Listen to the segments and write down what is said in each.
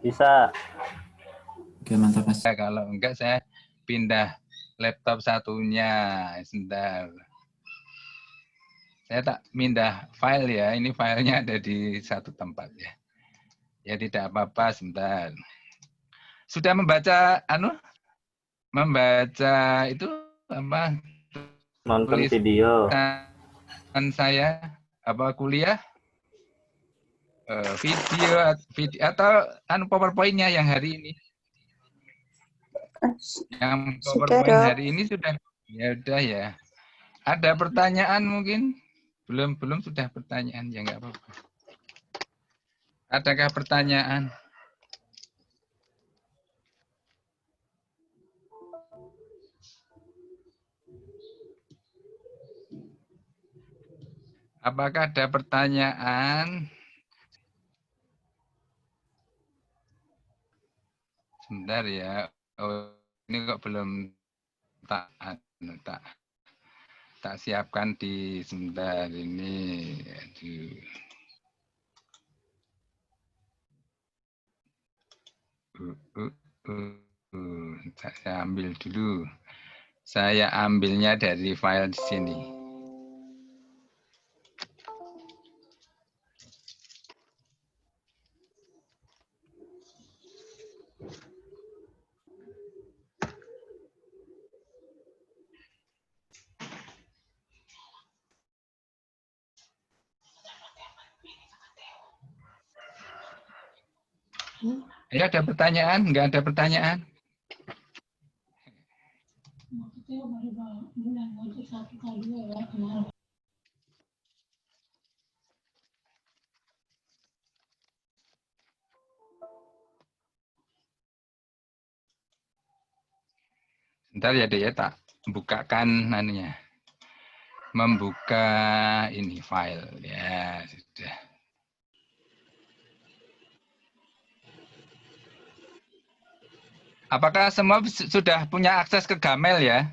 Bisa. Oke, mantap Mas. Kalau enggak saya pindah laptop satunya. Sebentar. Saya tak pindah file ya. Ini filenya ada di satu tempat ya. Ya tidak apa-apa, sebentar. Sudah membaca membaca itu apa? Nonton video. Tulisan saya apa kuliah? Video atau PowerPoint-nya yang hari ini. Yang PowerPoint hari ini sudah, ya udah ya. Ada pertanyaan mungkin? Belum sudah pertanyaan, ya nggak apa-apa. Adakah pertanyaan? Apakah ada pertanyaan? Sebentar ya. Oh, ini kok belum tak siapkan di sebentar ini. Aduh. Saya ambil dulu. Saya ambilnya dari file di sini. Ya, ada pertanyaan? Enggak ada pertanyaan? Ntar ya deh ya, tak bukakan anunya. Membuka ini file. Ya, sudah. Apakah semua sudah punya akses ke Gmail ya?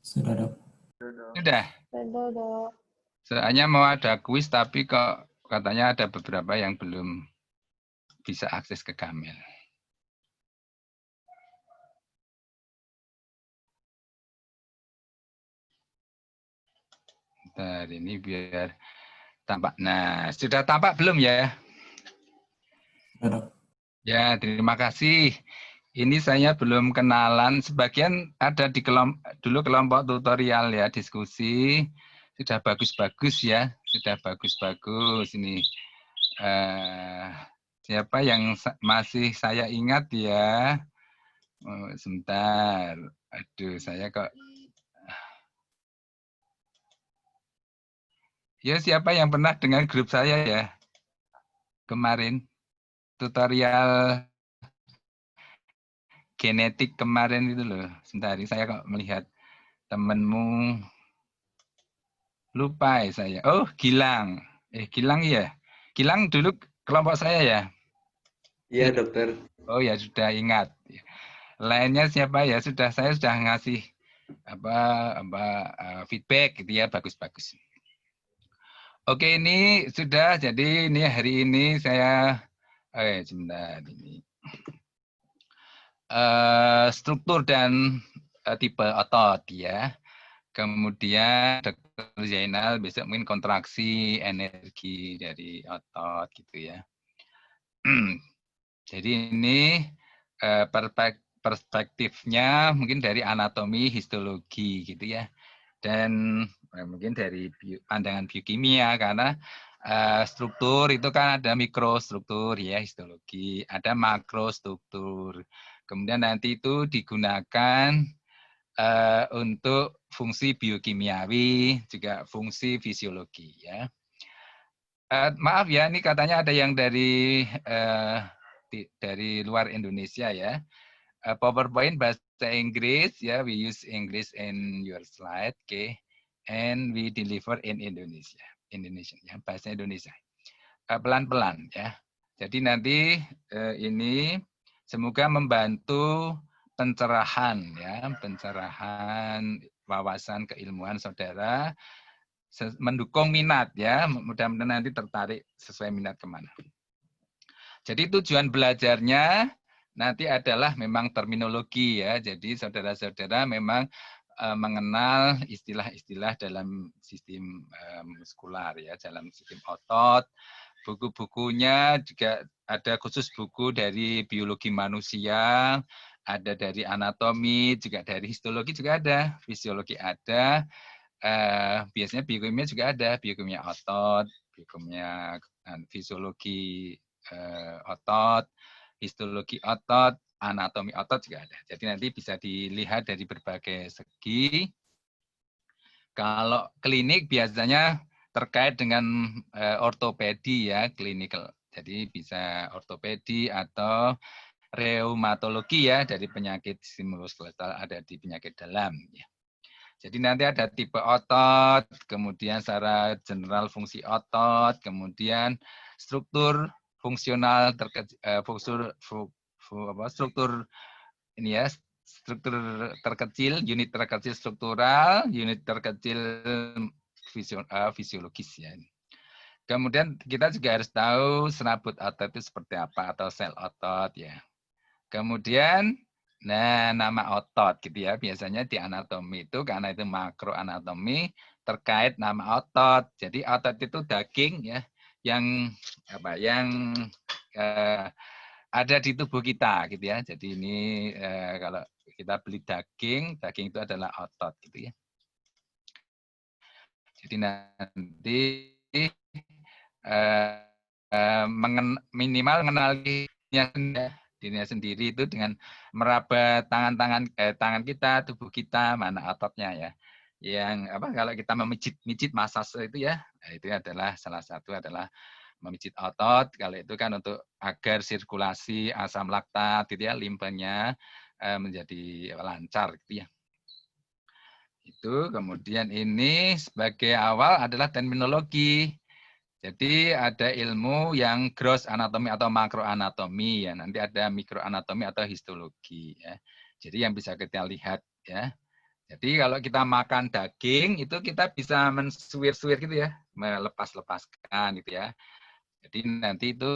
Sudah, Dok. Sudah. Soalnya mau ada kuis tapi kok katanya ada beberapa yang belum bisa akses ke Gmail. Bentar, ini biar tampak. Nah, sudah tampak belum ya? Sudah, Dok. Ya, terima kasih. Ini saya belum kenalan. Sebagian ada di dulu kelompok tutorial ya, diskusi. Sudah bagus-bagus ya, sudah bagus-bagus ini. Siapa yang masih saya ingat ya? Oh, sebentar. Aduh, saya kok. Ya, siapa yang pernah dengan grup saya ya? Kemarin tutorial genetik kemarin itu loh. Sebentar, saya kok melihat temenmu. Lupa ya saya. Oh, Gilang. Gilang ya. Gilang dulu kelompok saya ya? Iya, dokter. Oh ya, sudah ingat. Lainnya siapa ya? Saya sudah ngasih feedback gitu ya, bagus-bagus. Oke, ini sudah. Jadi ini hari ini saya sebentar ini. Struktur dan tipe otot ya. Kemudian Dr. Zainal besok mungkin kontraksi energi dari otot gitu ya. Jadi ini perspektifnya mungkin dari anatomi, histologi gitu ya. Dan mungkin dari pandangan biokimia karena struktur itu kan ada mikrostruktur ya, histologi, ada makrostruktur. Kemudian nanti itu digunakan untuk fungsi biokimiawi, juga fungsi fisiologi ya. Maaf ya, ini katanya ada yang dari luar Indonesia ya. PowerPoint bahasa Inggris ya, we use English in your slide, okay, and we deliver in Indonesian ya, bahasa Indonesia. Pelan-pelan ya. Jadi nanti ini semoga membantu pencerahan ya, pencerahan wawasan keilmuan saudara, mendukung minat ya, mudah-mudahan nanti tertarik sesuai minat kemana. Jadi tujuan belajarnya nanti adalah memang terminologi ya. Jadi saudara-saudara memang mengenal istilah-istilah dalam sistem muskular ya, dalam sistem otot. Buku-bukunya juga ada khusus buku dari biologi manusia, ada dari anatomi, juga dari histologi juga ada, fisiologi ada. Biasanya biokimia juga ada, biokimia otot, biokimia fisiologi otot, histologi otot, anatomi otot juga ada. Jadi nanti bisa dilihat dari berbagai segi. Kalau klinik biasanya terkait dengan ortopedi ya, klinikal. Jadi bisa ortopedi atau reumatologi ya, dari penyakit sistem muskuloskeletal ada di penyakit dalam ya. Jadi nanti ada tipe otot, kemudian secara general fungsi otot, kemudian struktur fungsional struktur ini ya, struktur terkecil, unit terkecil struktural, unit terkecil fisiologis ya. Kemudian kita juga harus tahu serabut otot itu seperti apa atau sel otot ya. Kemudian nama otot gitu ya. Biasanya di anatomi itu karena itu makroanatomi terkait nama otot. Jadi otot itu daging ya yang ada di tubuh kita gitu ya. Jadi ini kalau kita beli daging itu adalah otot gitu ya. Jadi nanti minimal mengenal dirinya sendiri itu dengan meraba tangan kita, tubuh kita, mana ototnya ya. Yang kalau kita memijit massage itu ya, itu adalah salah satu adalah memijit otot. Kalau itu kan untuk agar sirkulasi asam laktat gitu ya, limfanya menjadi lancar gitu ya. Itu kemudian ini sebagai awal adalah terminologi. Jadi ada ilmu yang gross anatomi atau makroanatomi ya. Nanti ada mikroanatomi atau histologi ya. Jadi yang bisa kita lihat ya. Jadi kalau kita makan daging itu kita bisa mensuwir-suwir gitu ya, melepas-lepaskan gitu ya. Jadi nanti itu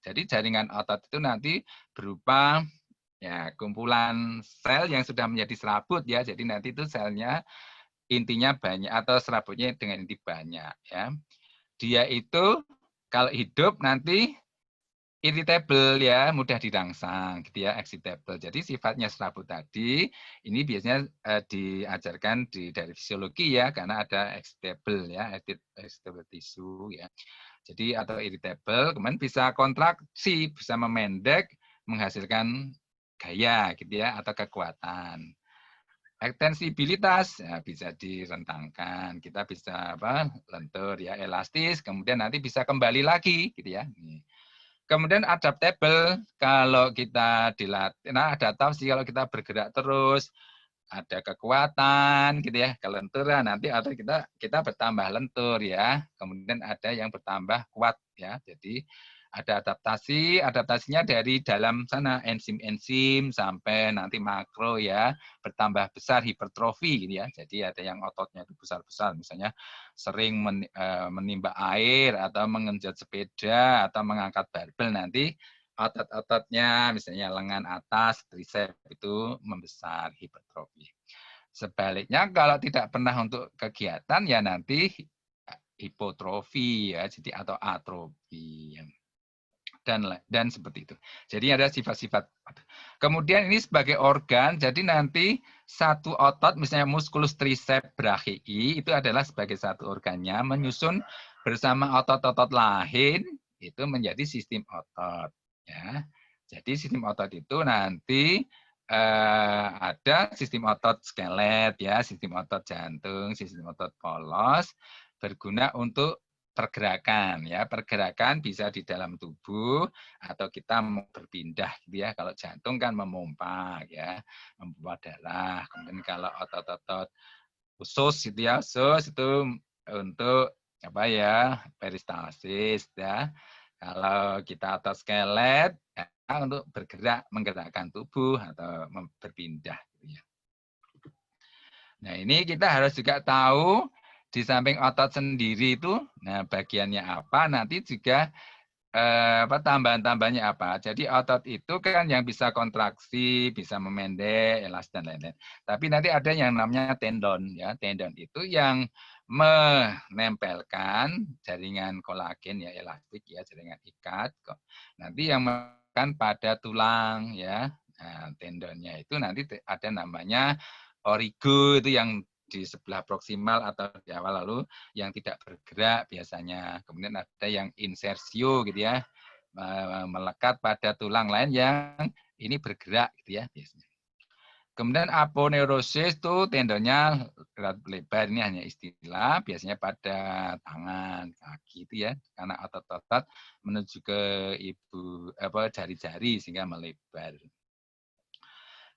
jadi jaringan otot itu nanti berupa ya kumpulan sel yang sudah menjadi serabut ya. Jadi nanti itu selnya intinya banyak atau serabutnya dengan inti banyak ya. Dia itu kalau hidup nanti irritable ya, mudah dirangsang gitu ya, excitable. Jadi sifatnya serabut tadi ini biasanya diajarkan dari fisiologi ya, karena ada excitable ya, excitable tissue ya. Jadi atau irritable, kemudian bisa kontraksi, bisa memendek, menghasilkan gaya gitu ya, atau kekuatan. Ekstensibilitas ya, bisa direntangkan, kita bisa lentur ya, elastis, kemudian nanti bisa kembali lagi gitu ya. Kemudian adaptable, kalau kita dilatih, adaptasi kalau kita bergerak terus, ada kekuatan gitu ya, kelenturan nanti atau kita bertambah lentur ya. Kemudian ada yang bertambah kuat ya. Jadi ada adaptasinya dari dalam sana enzim-enzim sampai nanti makro ya, bertambah besar hipertrofi gitu ya. Jadi ada yang ototnya itu besar-besar, misalnya sering menimba air atau mengenjot sepeda atau mengangkat barbel, nanti otot-ototnya misalnya lengan atas, tricep itu membesar, hipertrofi. Sebaliknya kalau tidak pernah untuk kegiatan ya nanti hipotrofi ya, jadi atau atrofi dan seperti itu. Jadi ada sifat-sifat. Kemudian ini sebagai organ, jadi nanti satu otot misalnya musculus triceps brachii itu adalah sebagai satu organnya menyusun bersama otot-otot lain itu menjadi sistem otot. Ya, jadi sistem otot itu nanti ada sistem otot skelet, ya, sistem otot jantung, sistem otot polos, berguna untuk pergerakan, ya, pergerakan bisa di dalam tubuh atau kita mau berpindah, gitu ya. Kalau jantung kan memompa, ya, memompa darah. Kemudian kalau otot-otot usus, gitu ya, usus itu untuk apa ya, peristalsis, ya. Kalau kita otot skelet ya, untuk bergerak, menggerakkan tubuh atau berpindah. Gitu ya. Nah ini kita harus juga tahu di samping otot sendiri itu, nah bagiannya apa nanti juga tambahan-tambahannya apa? Jadi otot itu kan yang bisa kontraksi, bisa memendek, elas dan lain-lain. Tapi nanti ada yang namanya tendon, ya. Tendon itu yang menempelkan jaringan kolagen, ya, elastik, ya, jaringan ikat. Nanti yang menekan pada tulang, ya. Nah, tendonnya itu nanti ada namanya origo, itu yang di sebelah proksimal atau di awal, lalu yang tidak bergerak biasanya. Kemudian ada yang insersio gitu ya, melekat pada tulang lain yang ini bergerak gitu ya biasanya. Kemudian aponeurosis itu tendonnya lebar, ini hanya istilah, biasanya pada tangan, kaki itu ya, karena otot-otot menuju ke jari-jari sehingga melebar.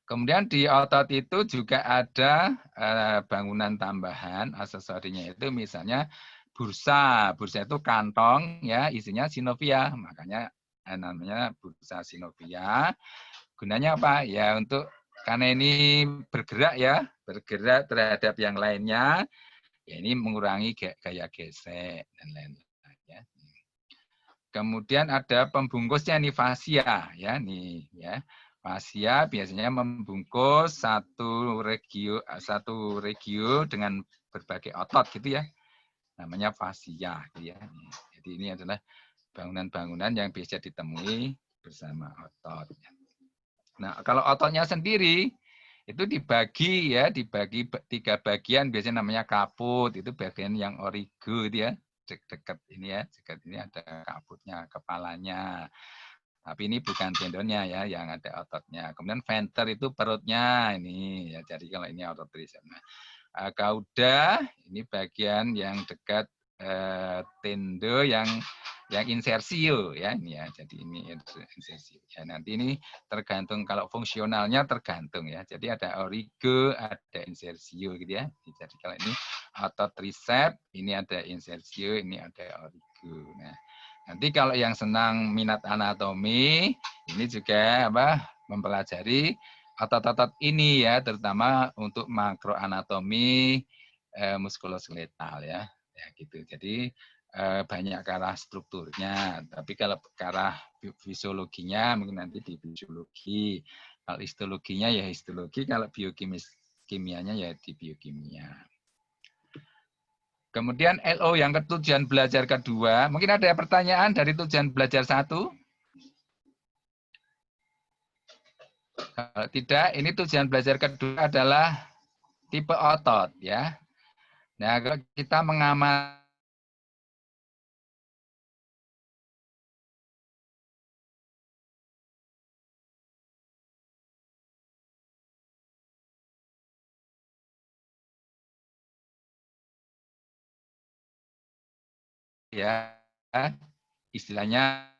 Kemudian di otot itu juga ada bangunan tambahan, aksesorinya itu misalnya bursa. Bursa itu kantong, ya, isinya sinovia. Makanya namanya bursa sinovia. Gunanya apa? Ya untuk karena ini bergerak, ya, bergerak terhadap yang lainnya. Ya ini mengurangi gaya gesek dan lain-lain. Ya. Kemudian ada pembungkusnya nih fascia, ya, nih, ya. Fascia biasanya membungkus satu regio dengan berbagai otot gitu ya. Namanya fascia gitu ya. Jadi ini adalah bangunan-bangunan yang bisa ditemui bersama otot. Nah, kalau ototnya sendiri itu dibagi ya, dibagi 3 bagian, biasanya namanya kaput, itu bagian yang origo itu ya. Dekat ini ya, dekat ini ada kaputnya, kepalanya. Tapi ini bukan tendonnya ya, yang ada ototnya. Kemudian venter itu perutnya ini ya. Jadi kalau ini otot tricep. Nah, cauda ini bagian yang dekat tendo yang insersio ya ini ya. Jadi ini insersio. Ya, nanti ini tergantung kalau fungsionalnya tergantung ya. Jadi ada origo, ada insersio gitu ya. Jadi kalau ini otot tricep, ini ada insersio, ini ada origo. Nah, nanti kalau yang senang minat anatomi, ini juga mempelajari otot-otot ini ya, terutama untuk makroanatomi muskuloskeletal ya. Ya gitu. Jadi banyak ke arah strukturnya, tapi kalau ke arah fisiologinya mungkin nanti di fisiologi. Kalau histologinya ya histologi, kalau kimianya ya di biokimia. Kemudian LO yang tujuan belajar kedua, mungkin ada pertanyaan dari tujuan belajar 1? Kalau tidak, ini tujuan belajar kedua adalah tipe otot ya. Nah, kalau kita mengamati ya, istilahnya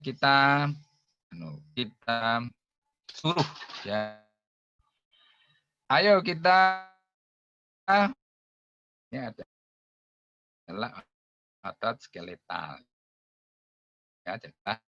kita suruh ya. Ayo kita ini adalah otot skeletal. Ya, adalah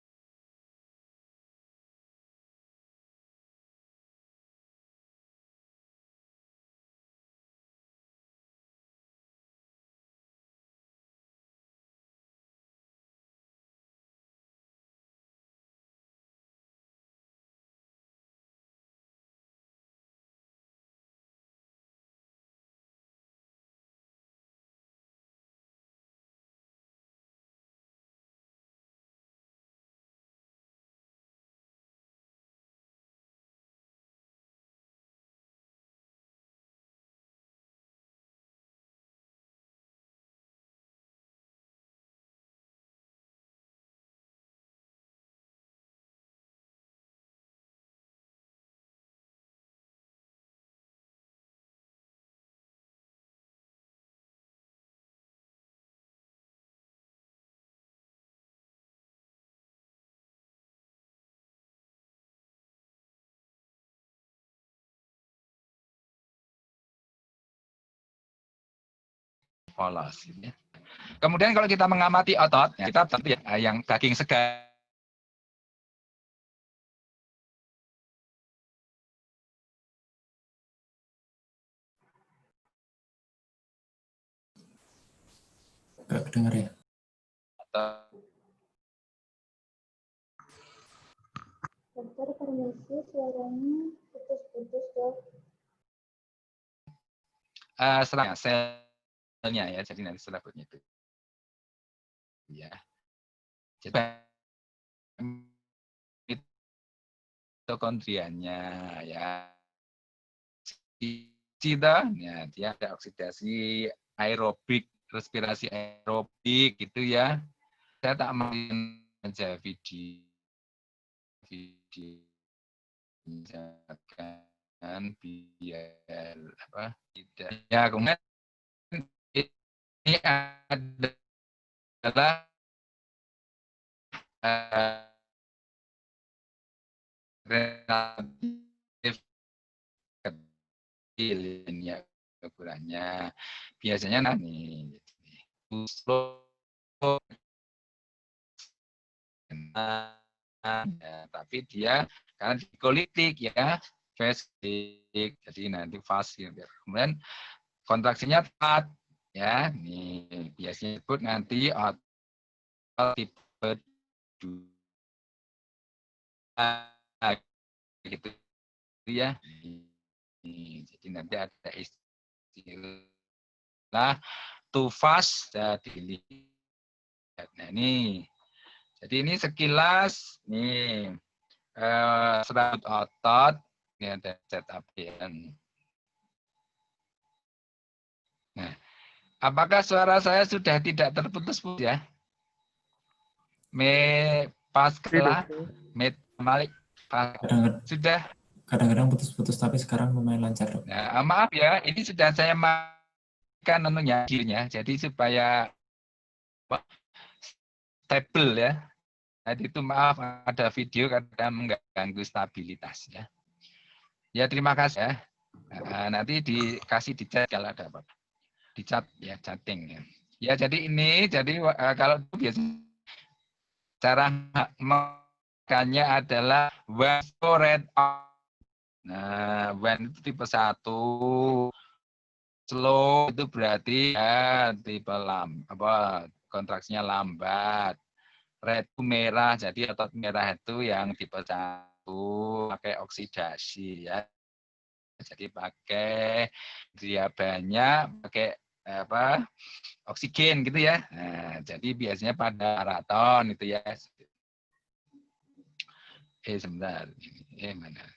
polos. Gitu ya. Kemudian kalau kita mengamati otot, ya, kita tentu ya, yang daging segar Gak kedengar ya? Atau Dokter permisi, suaranya putus-putus dok. selnya ya, jadi nanti setelah itu ya. Jadi mitokondrianya ya, cita, ya dia ada oksidasi aerobik, respirasi aerobik gitu ya. Saya tak main aja video misalkan biar apa tidak ya. Kemudian ini adalah relatif kecil ini ya ukurannya. Biasanya nanti ya, tapi dia karena dikolitik ya, fasik, jadi nanti fasik. Kemudian kontraksinya tepat ya, nih biasanya disebut nanti otot tipe 2 gitu ya. Nih, jadi nanti ada istilah too fast, jadi nah ini. Jadi ini sekilas nih serabut otot ini ada ZAPN. Nah, apakah suara saya sudah tidak terputus-putus ya? Pas kelah, Malik, sudah. Kadang-kadang putus-putus, tapi sekarang lumayan lancar dok. Nah, maaf ya, ini sudah saya makan anunya, jadi supaya stable ya. Nah, itu maaf ada video kadang mengganggu stabilitas ya. Ya terima kasih ya. Nanti dikasih di chat kalau ada apa-apa. Di chat ya, chatting ya. Ya jadi ini, jadi kalau biasanya cara makannya adalah one red. Nah, one itu tipe 1. Slow itu berarti ya tipe kontraksinya lambat. Red itu merah, jadi otot merah itu yang tipe 1 pakai oksidasi ya. Jadi pakai dia banyak, pakai oksigen gitu ya. Nah, jadi biasanya pada maraton itu ya. Sebentar, mana?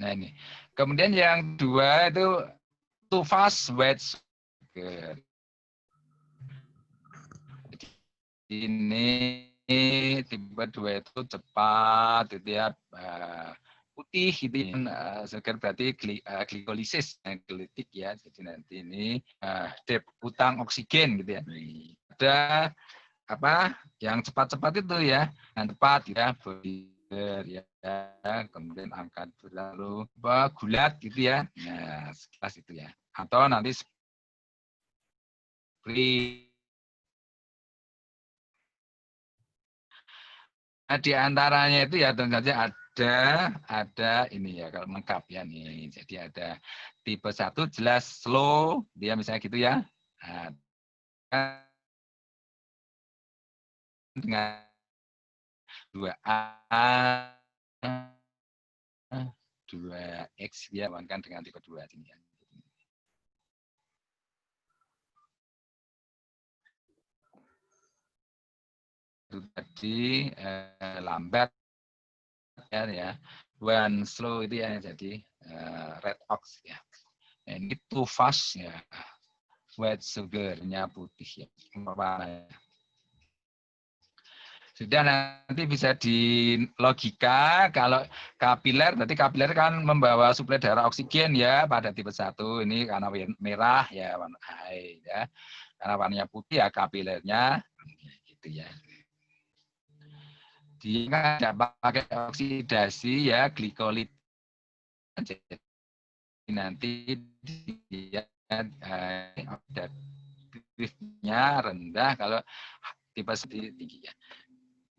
Nah ini. Kemudian yang 2 itu too fast wet sugar. Ini tipe 2 itu cepat gitu ya, putih gitu ya. Sugar berarti glikolisis, glitik ya. Jadi nanti ini utang oksigen gitu ya. Ada apa yang cepat-cepat itu ya, yang cepat ya, ya, kemudian angkat lalu gulat gitu ya. Nah, sekilas itu ya. Atau nanti seperti di antaranya itu ya tentu saja ada ini ya kalau lengkap ya nih. Jadi ada tipe 1 jelas slow, dia misalnya gitu ya. Nah, dengan 2A 2X dia kan dengan tipe 2 ini ya. Itu tadi lambat ya. When slow itu ya jadi red ox ya. Nah, ini too fast ya. White sugar-nya putih ya. Sudah nanti bisa di logika kalau kapiler, berarti kapiler kan membawa suplai darah oksigen ya pada tipe 1 ini karena merah ya warna high ya. Karena warnanya putih ya kapilernya gitu ya. Dia kan tidak pakai oksidasi ya glikolit. Jadi nanti dia oksidatifnya rendah kalau tipe tinggi ya.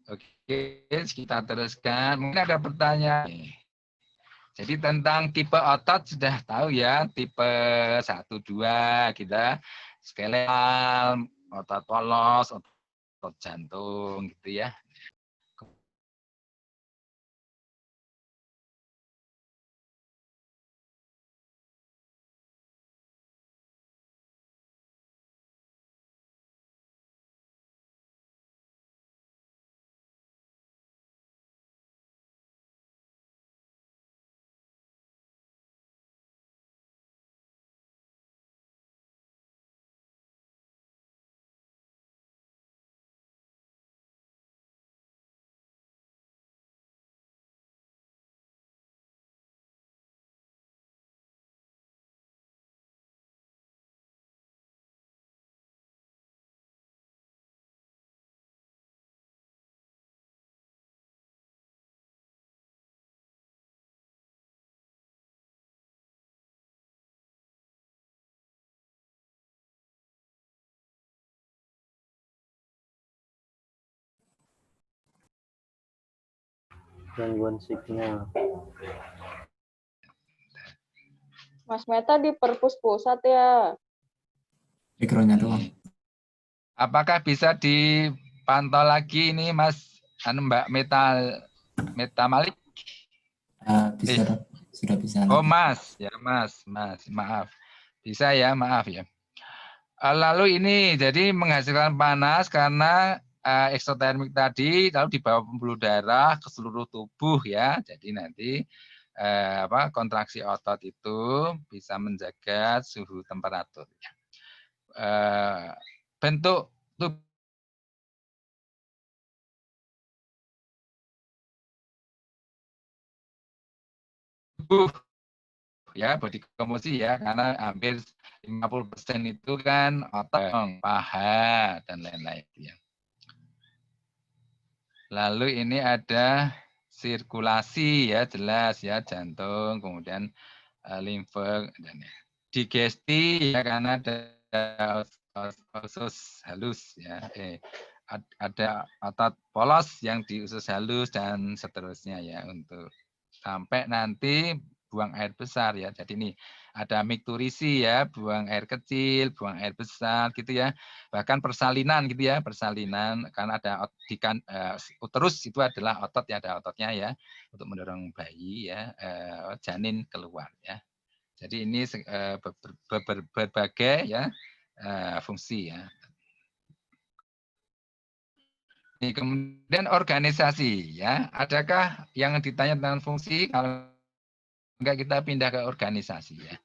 Oke, kita teruskan. Mungkin ada pertanyaan. Jadi tentang tipe otot sudah tahu ya, tipe 1, 2 kita. skeletal, otot polos, otot jantung gitu ya. Gangguan signal. Mas Meta di perpus pusat ya. Background-nya doang. Apakah bisa dipantau lagi ini Mas Mbak Meta Malik? Bisa, Dok. Sudah bisa Oh lagi. Mas, ya Mas, maaf. Bisa ya, maaf ya. Lalu ini jadi menghasilkan panas karena eksotermik tadi lalu dibawa pembuluh darah ke seluruh tubuh ya. Jadi nanti kontraksi otot itu bisa menjaga suhu temperatur. Ya. Bentuk tubuh ya body composition ya karena hampir 50% itu kan otot, paha dan lain-lain ya. Lalu ini ada sirkulasi ya jelas ya jantung kemudian limfe dan digesti ya karena ada usus halus ya ada otot polos yang di usus halus dan seterusnya ya untuk sampai nanti buang air besar ya. Jadi ini ada mikturisi ya, buang air kecil, buang air besar gitu ya. Bahkan persalinan gitu ya, persalinan karena ada uterus itu adalah otot ya, ada ototnya ya untuk mendorong bayi ya, janin keluar ya. Jadi ini berbagai ya fungsi ya. Kemudian organisasi ya, adakah yang ditanya tentang fungsi? Kalau enggak kita pindah ke organisasi ya.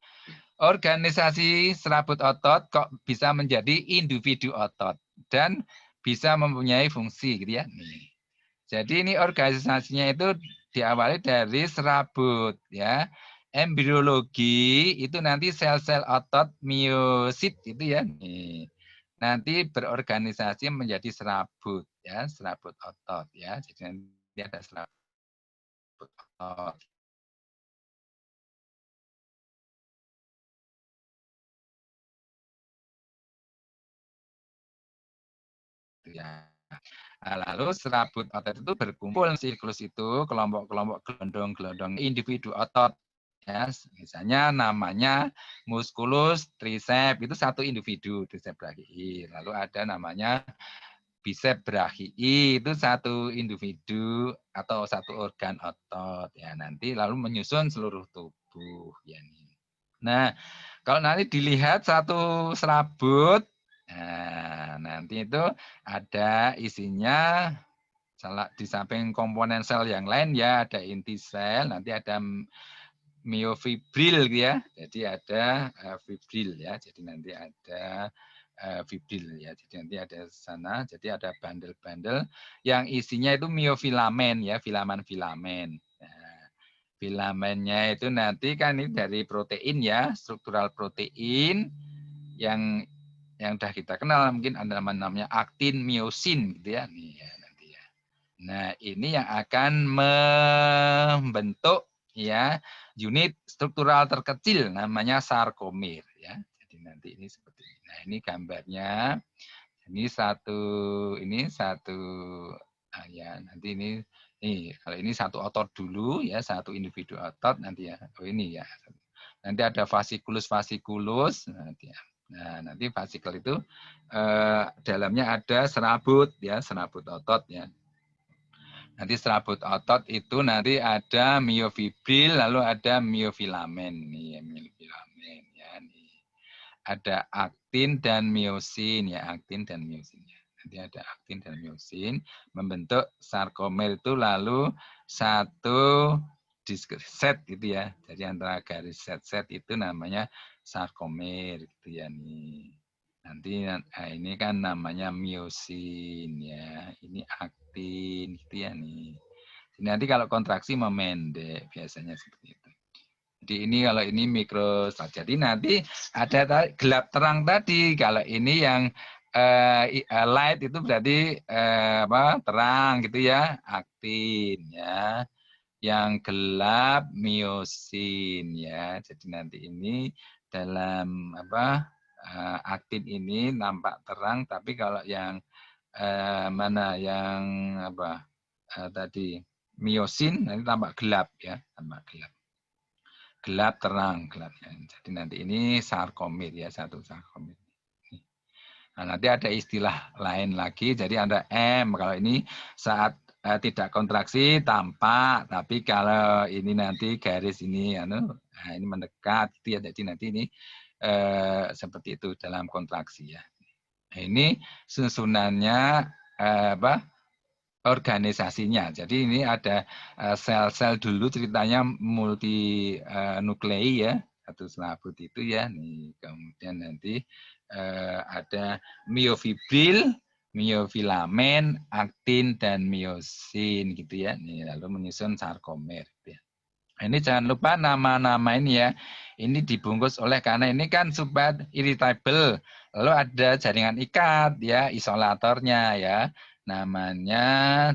Organisasi serabut otot kok bisa menjadi individu otot dan bisa mempunyai fungsi gitu ya. Nih. Jadi ini organisasinya itu diawali dari serabut ya. Embriologi itu nanti sel-sel otot miosit itu ya. Nih. Nanti berorganisasi menjadi serabut ya, serabut otot ya. Jadi nanti ada serabut otot. Ya. Nah, lalu serabut otot itu berkumpul siklus itu kelompok-kelompok gelondong-gelondong individu otot. Ya, misalnya namanya musculus tricep itu satu individu tricep brachii. Lalu ada namanya bicep brachii itu satu individu atau satu organ otot. Ya, nanti lalu menyusun seluruh tubuh. Ya, nah, kalau nanti dilihat satu serabut, nah, nanti itu ada isinya di samping komponen sel yang lain ya ada inti sel, nanti ada miofibril ya. Jadi ada fibril ya. Jadi nanti ada fibril ya. Jadi nanti ada sana. Jadi ada bandel-bandel yang isinya itu miofilamen ya, filamen-filamen. Nah, filamennya itu nanti kan ini dari protein ya, struktural protein yang udah kita kenal mungkin ada namanya aktin, miosin gitu ya. Nih ya nanti ya. Nah, ini yang akan membentuk ya unit struktural terkecil namanya sarkomer ya. Jadi nanti ini seperti ini. Nah, ini gambarnya. Ini satu ya nanti ini kalau ini satu otot dulu ya, satu individu otot nanti ya. Oh ini ya. Nanti ada vasikulus nanti ya. Nah, nanti vasikel itu dalamnya ada serabut ya, serabut otot ya. Nanti serabut otot itu nanti ada miofibril, lalu ada miofilamen nih, miofilamen ya. Nih. Ada aktin dan miosin ya, aktin dan miosin ya. Nanti ada aktin dan miosin membentuk sarkomer itu lalu satu disk set gitu ya. Jadi antara garis set-set itu namanya sarkomer gitu ya nih. Nanti ini kan namanya miosin ya. Ini aktin gitu ya nih. Nanti kalau kontraksi memendek biasanya seperti itu. Jadi ini kalau ini mikroslide. Jadi nanti ada gelap terang tadi. Kalau ini yang light itu berarti terang gitu ya, aktin ya. Yang gelap miosin ya. Jadi nanti ini dalam aktin ini nampak terang, tapi kalau yang mana yang tadi miosin nanti tampak gelap ya, tampak gelap. Gelap terang gelapnya. Jadi nanti ini sarkomer ya, satu sarkomer. Nah, nanti ada istilah lain lagi. Jadi ada M kalau ini saat tidak kontraksi tampak, tapi kalau ini nanti garis ini nah ini mendekat gitu ya. Jadi nanti ini seperti itu dalam kontraksi ya. Nah, ini susunannya organisasinya. Jadi ini ada sel-sel dulu ceritanya multi nuklei ya, satu selaput itu ya. Nih, kemudian nanti ada miofibril, miofilamen, aktin dan miosin gitu ya. Nih, lalu menyusun sarkomer gitu ya. Ini jangan lupa nama-nama ini ya. Ini dibungkus oleh karena ini kan supaya irritable. Lalu ada jaringan ikat ya, isolatornya ya. Namanya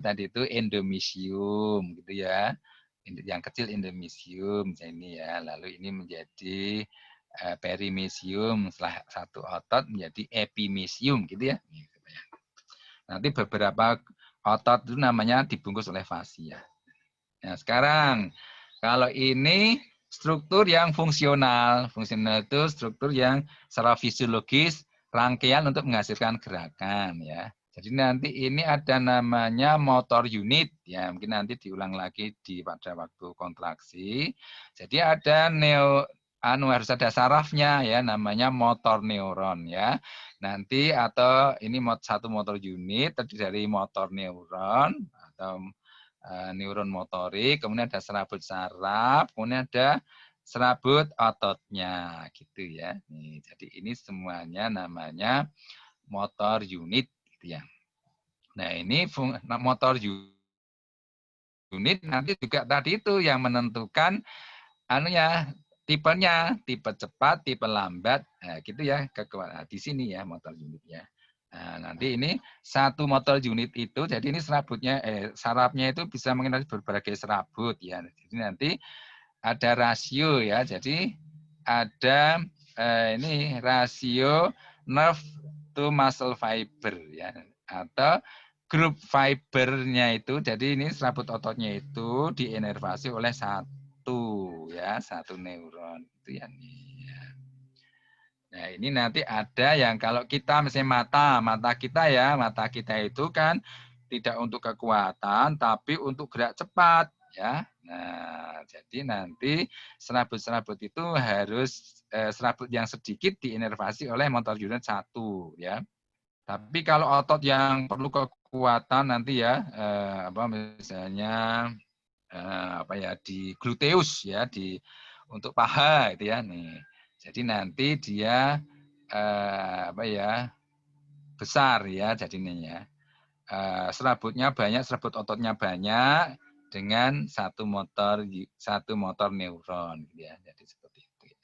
tadi itu endomysium gitu ya. Yang kecil endomysium ini ya. Lalu ini menjadi perimysium, setelah satu otot menjadi epimysium gitu ya. Nanti beberapa otot itu namanya dibungkus oleh fascia. Nah, sekarang kalau ini struktur yang fungsional. Fungsional itu struktur yang secara fisiologis rangkaian untuk menghasilkan gerakan ya. Jadi nanti ini ada namanya motor unit ya, mungkin nanti diulang lagi pada waktu kontraksi. Jadi ada harus ada sarafnya ya, namanya motor neuron ya. Nanti atau ini satu motor unit terdiri dari motor neuron atau neuron motorik, kemudian ada serabut saraf, kemudian ada serabut ototnya gitu ya. Nih, jadi ini semuanya namanya motor unit gitu ya. Nah, ini motor unit nanti juga tadi itu yang menentukan tipenya, tipe cepat, tipe lambat, nah, gitu ya. Di sini ya motor unitnya. Nah, nanti ini satu motor unit itu, jadi ini sarafnya itu bisa mengenali berbagai serabut ya. Jadi nanti ada rasio ya. Jadi ada ini rasio nerve to muscle fiber ya, atau grup fibernya itu. Jadi ini serabut ototnya itu dienervasi oleh satu neuron itu ya nih. Nah, ini nanti ada yang kalau kita misalnya mata kita itu kan tidak untuk kekuatan tapi untuk gerak cepat ya. Nah, jadi nanti serabut-serabut itu harus serabut yang sedikit dienervasi oleh motor unit 1 ya. Tapi kalau otot yang perlu kekuatan nanti ya misalnya di gluteus ya, untuk paha itu ya nih. Jadi nanti dia besar ya jadinya ya. Serabutnya banyak, serabut ototnya banyak dengan satu motor neuron gitu ya. Jadi seperti itu ya.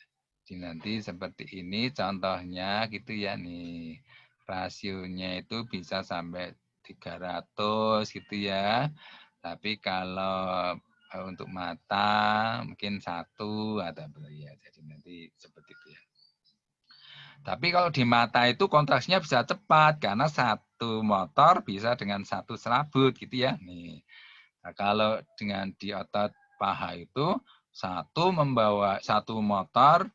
Jadi nanti seperti ini contohnya gitu ya nih. Rasionya itu bisa sampai 300 gitu ya. Tapi kalau untuk mata mungkin 1 atau ya. Jadi nanti seperti itu ya. Tapi kalau di mata itu kontraksinya bisa cepat karena satu motor bisa dengan satu serabut gitu ya. Nih. Nah, kalau dengan di otot paha itu satu motor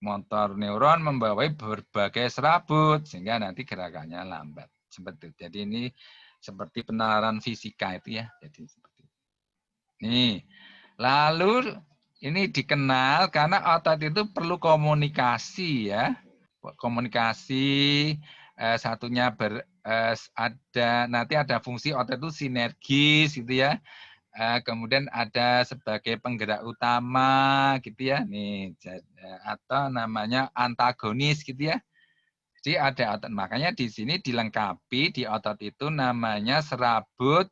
motor neuron membawai berbagai serabut sehingga nanti gerakannya lambat. Seperti itu. Jadi ini seperti penalaran fisika itu ya. Jadi seperti itu. Nih, lalu ini dikenal karena otot itu perlu komunikasi ya. Komunikasi satunya nanti ada fungsi otot itu sinergis gitu ya. Kemudian ada sebagai penggerak utama gitu ya. Nih atau namanya antagonis gitu ya. Jadi ada otot, makanya di sini dilengkapi di otot itu namanya serabut,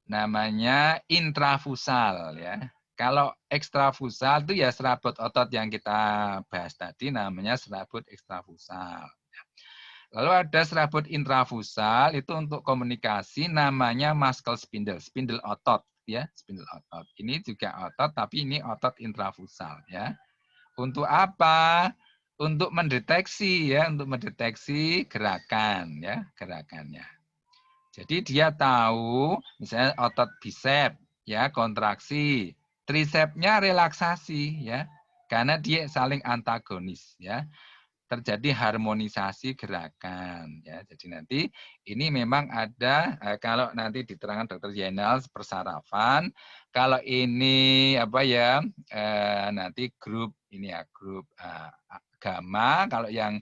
namanya intrafusal ya. Kalau ekstrafusal itu ya serabut otot yang kita bahas tadi namanya serabut ekstrafusal. Lalu ada serabut intrafusal itu untuk komunikasi namanya muscle spindle, spindle otot ya, spindle otot. Ini juga otot tapi ini otot intrafusal ya. Untuk apa? Untuk mendeteksi ya, untuk mendeteksi gerakan ya, gerakannya. Jadi dia tahu misalnya otot bicep ya kontraksi, tricepsnya relaksasi ya. Karena dia saling antagonis ya. Terjadi harmonisasi gerakan ya. Jadi nanti ini memang ada kalau nanti diterangkan Dr. Yenal persarafan, kalau ini apa ya nanti grup ini ya grup gamma, kalau yang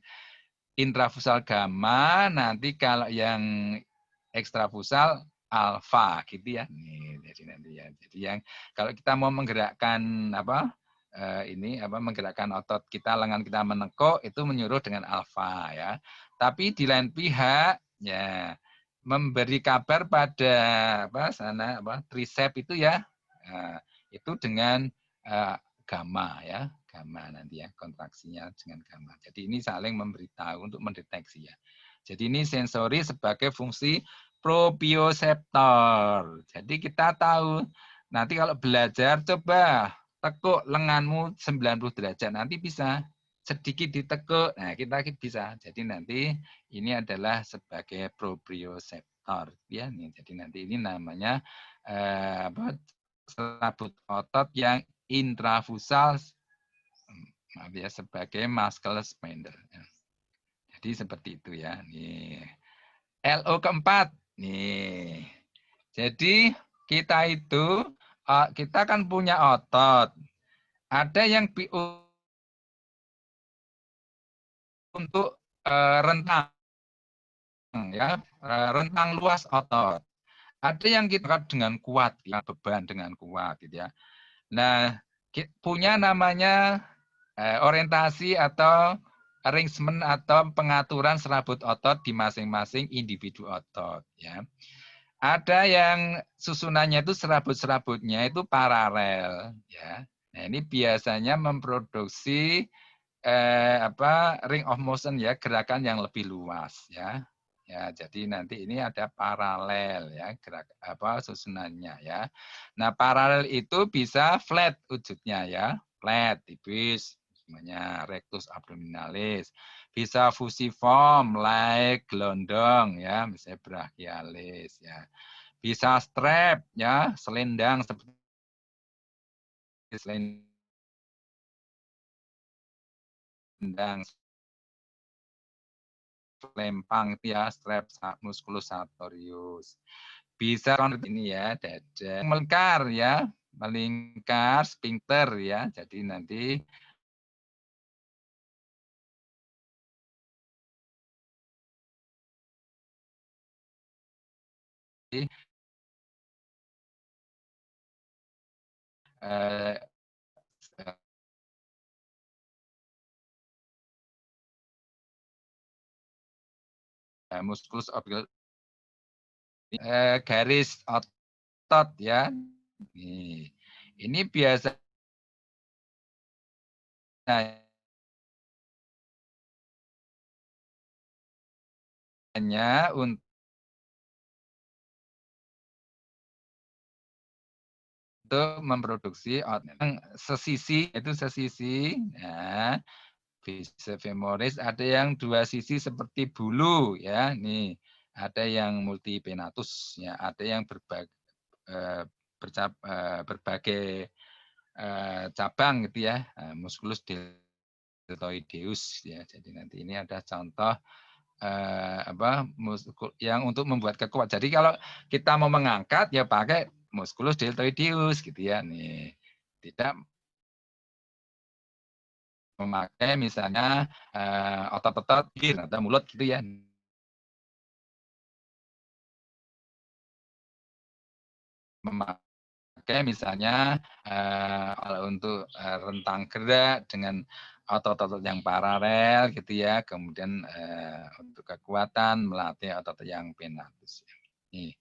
intrafusal gamma, nanti kalau yang ekstrafusal alfa gitu ya. Nih, jadi nanti ya. Jadi yang kalau kita mau menggerakkan apa ini apa menggerakkan otot kita, lengan kita menekuk itu menyuruh dengan alfa ya. Tapi di lain pihak ya memberi kabar pada apa sana apa tricep itu ya itu dengan gamma ya, gamma nanti ya kontraksinya dengan gamma. Jadi ini saling memberitahu untuk mendeteksi ya. Jadi ini sensori sebagai fungsi proprioceptor. Jadi kita tahu nanti kalau belajar coba tekuk lenganmu 90 derajat, nanti bisa sedikit ditekuk. Nah, kita bisa. Jadi nanti ini adalah sebagai proprioceptor ya. Jadi nanti ini namanya serabut otot yang intrafusal ya sebagai muscle spindle. Jadi seperti itu ya. Nih. LO keempat. Nih. Jadi kita itu kita kan punya otot. Ada yang untuk rentang ya, rentang luas otot. Ada yang kita dengan kuat, ya, beban dengan kuat gitu ya. Nah, punya namanya orientasi atau arrangement atau pengaturan serabut otot di masing-masing individu otot ya. Ada yang susunannya itu serabut-serabutnya itu paralel ya. Nah, ini biasanya memproduksi ring of motion ya, gerakan yang lebih luas ya. Ya, jadi nanti ini ada paralel ya, gerak susunannya ya. Nah, paralel itu bisa flat wujudnya ya, flat tipis namanya rectus abdominalis. Bisa fusiform like gelondong ya, misalnya brachialis ya. Bisa strap ya, selendang seperti selendang lempang itu ya, strap musculus sartorius. Bisa ini ya, dada melingkar ya, melingkar sphincter ya. Jadi nanti musculus oblique garis otot ya. Ini biasanya untuk memproduksi otot sesisi, itu sesisi ya. Bisa femoris, ada yang dua sisi seperti bulu ya. Nih, ada yang multipenatus ya, ada yang berbagai cabang gitu ya. Musculus deltoideus ya. Jadi nanti ini ada contoh yang untuk membuat kekuatan. Jadi kalau kita mau mengangkat ya pakai musculus deltoideus gitu ya. Nih, tidak memakai misalnya otot-otot atau mulut gitu ya. Memakai misalnya kalau untuk rentang gerak dengan otot-otot yang paralel gitu ya. Kemudian untuk kekuatan melatih otot yang penatus. Nih.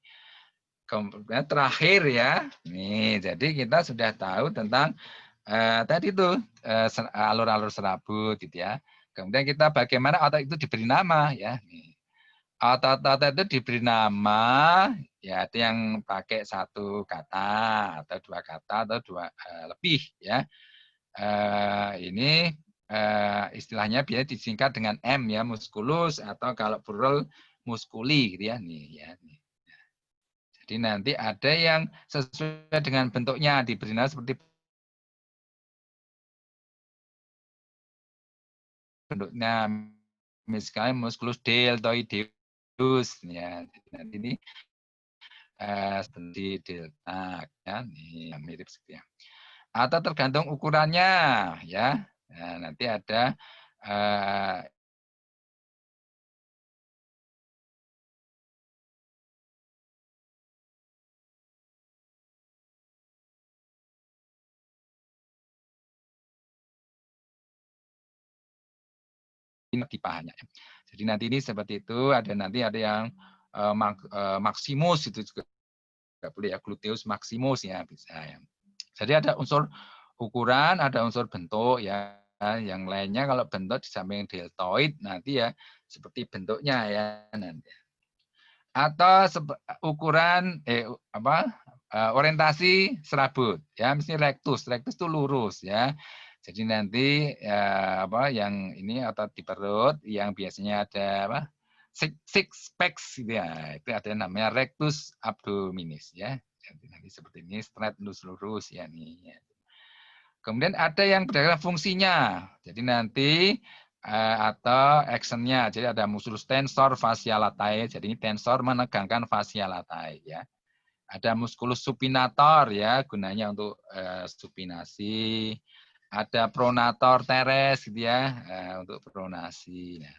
Kemudian terakhir ya. Nih, jadi kita sudah tahu tentang tadi itu alur-alur serabut gitu ya. Kemudian kita bagaimana otot itu diberi nama ya. Otot-otot itu diberi nama ya, itu yang pakai satu kata atau dua kata atau dua lebih ya. Ini istilahnya biasa disingkat dengan M ya, musculus, atau kalau plural musculi gitu ya. Nih ya. Nih. Jadi nanti ada yang sesuai dengan bentuknya diberi nama seperti bentuknya misalnya musculus deltoideus ya. Nanti ini seperti delta ya, ini mirip seperti ya. Atau tergantung ukurannya ya. Nah, nanti ada di pahanya. Jadi nanti ini seperti itu, nanti ada yang maximus itu juga boleh ya, gluteus maximus ya bisa ya. Jadi ada unsur ukuran, ada unsur bentuk ya. Yang lainnya kalau bentuk di samping deltoid nanti ya seperti bentuknya ya nanti. Atau ukuran orientasi serabut ya, misalnya rectus itu lurus ya. Jadi nanti yang ini otot di perut yang biasanya ada six packs gitu ya, itu ada namanya rectus abdominis ya. Jadi nanti seperti ini straight lurus ya nih. Ya. Kemudian ada yang berdasarkan fungsinya. Jadi nanti atau actionnya. Jadi ada musculus tensor fascia latae. Jadi ini tensor menegangkan fascia latae ya. Ada musculus supinator ya, gunanya untuk supinasi. Ada pronator teres gitu ya, untuk pronasi. Nah.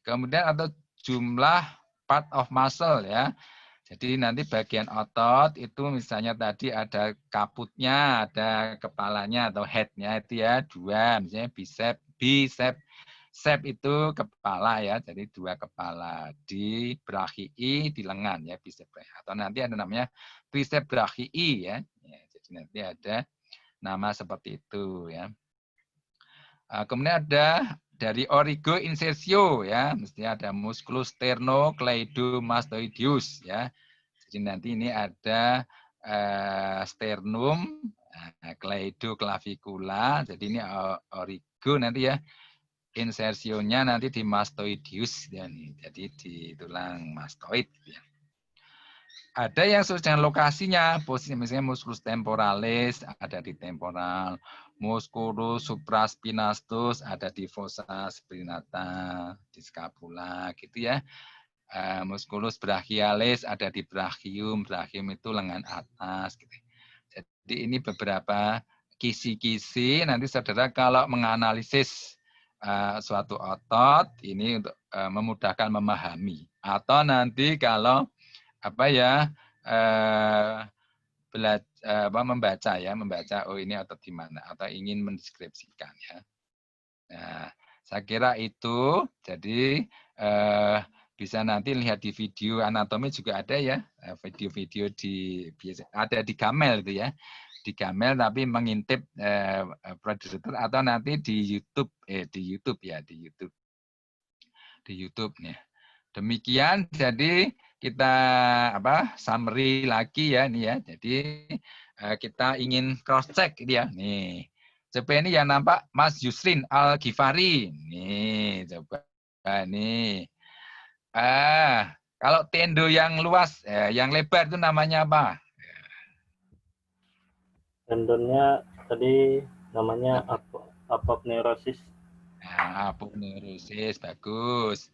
Kemudian ada jumlah part of muscle ya. Jadi nanti bagian otot itu misalnya tadi ada kaputnya, ada kepalanya atau headnya itu ya dua, misalnya bicep itu kepala ya, jadi dua kepala di brachii di lengan ya bicep, atau nanti ada namanya tricep brachii ya. Jadi nanti ada nama seperti itu ya. Kemudian ada dari origo insertio ya, mestinya ada musculus sternocleidomastoideus ya. Jadi nanti ini ada sternum, cleido-clavicula. Jadi ini origo nanti ya. Insersionya nanti di mastoideus ya nih. Jadi di tulang mastoid ya. Ada yang sesuai dengan lokasinya, posisi misalnya musculus temporalis ada di temporal, musculus supraspinatus ada di fossa spinata, di scapula gitu ya. Musculus brachialis ada di brachium itu lengan atas gitu. Jadi ini beberapa kisi-kisi, nanti saudara kalau menganalisis suatu otot ini untuk memudahkan memahami, atau nanti kalau membaca oh ini otot di mana, atau ingin mendeskripsikan ya. Nah, saya kira itu. Jadi bisa nanti lihat di video anatomi juga ada ya, video-video ada di Gamel itu ya, di Gamel tapi mengintip produser, atau nanti di YouTube nih. Demikian, jadi kita summary lagi ya nih ya. Jadi kita ingin cross check ya nih. Coba ini yang nampak Mas Yusrin Al-Ghifari. Nih, coba nih. Kalau tendo yang luas, yang lebar itu namanya apa? Tendonnya tadi namanya apopnerosis. Nah, aponeurosis, bagus.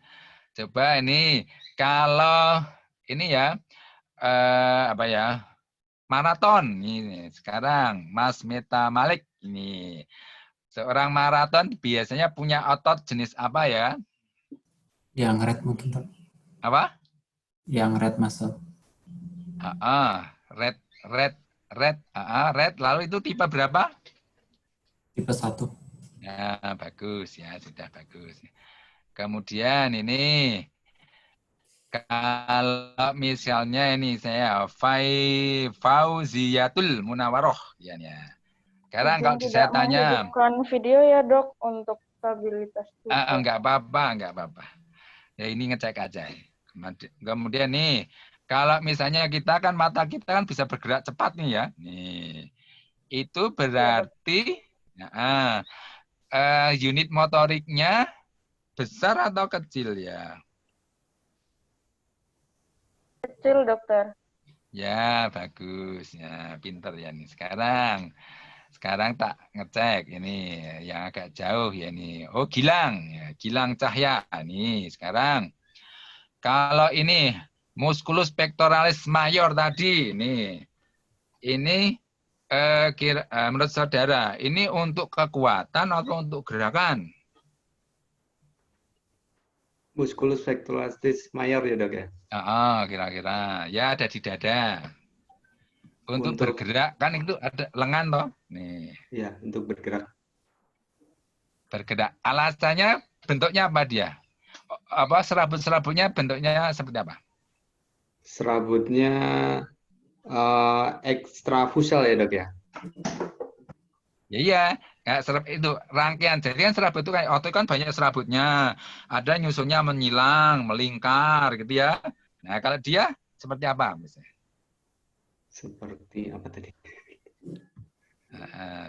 Coba ini kalau ini ya apa ya? Maraton ini sekarang Mas Meta Malik ini. Seorang maraton biasanya punya otot jenis apa ya? Yang red mungkin, Dok. Apa? Yang red muscle. Red. Lalu itu tipe berapa? Tipe 1. Ya, bagus ya, sudah bagus. Kemudian ini kalau misalnya ini saya Fauziyatul Munawaroh ya. Sekarang kalau Izin saya tidak tanya, menghidupkan video ya dok untuk stabilitas juga. enggak apa-apa. Ya ini ngecek aja. Kemudian nih, kalau misalnya kita kan mata kita kan bisa bergerak cepat nih ya. Nih, itu berarti unit motoriknya besar atau kecil ya? Kecil dokter. Ya, bagus. Ya, pinter ya nih. Sekarang tak ngecek ini yang agak jauh ya ini. Oh, Gilang. Ya, Gilang Cahya. Nih, sekarang kalau ini musculus pectoralis major tadi nih. Ini menurut saudara, ini untuk kekuatan atau untuk gerakan? Musculus pectoralis major ya dok ya? Kira-kira. Ya ada di dada. Untuk Untuk bergerak kan itu ada lengan toh. Nih, ya untuk bergerak. bergerak. Alasannya bentuknya apa dia? Apa serabut-serabutnya bentuknya seperti apa? Serabutnya ekstrafusal ya dok ya? Ya iya, kayak serabut itu rangkaian. Jadi kan serabut itu kayak otot kan banyak serabutnya. Ada nyusunnya menyilang, melingkar gitu ya. Nah, kalau dia seperti apa misalnya? Seperti apa tadi?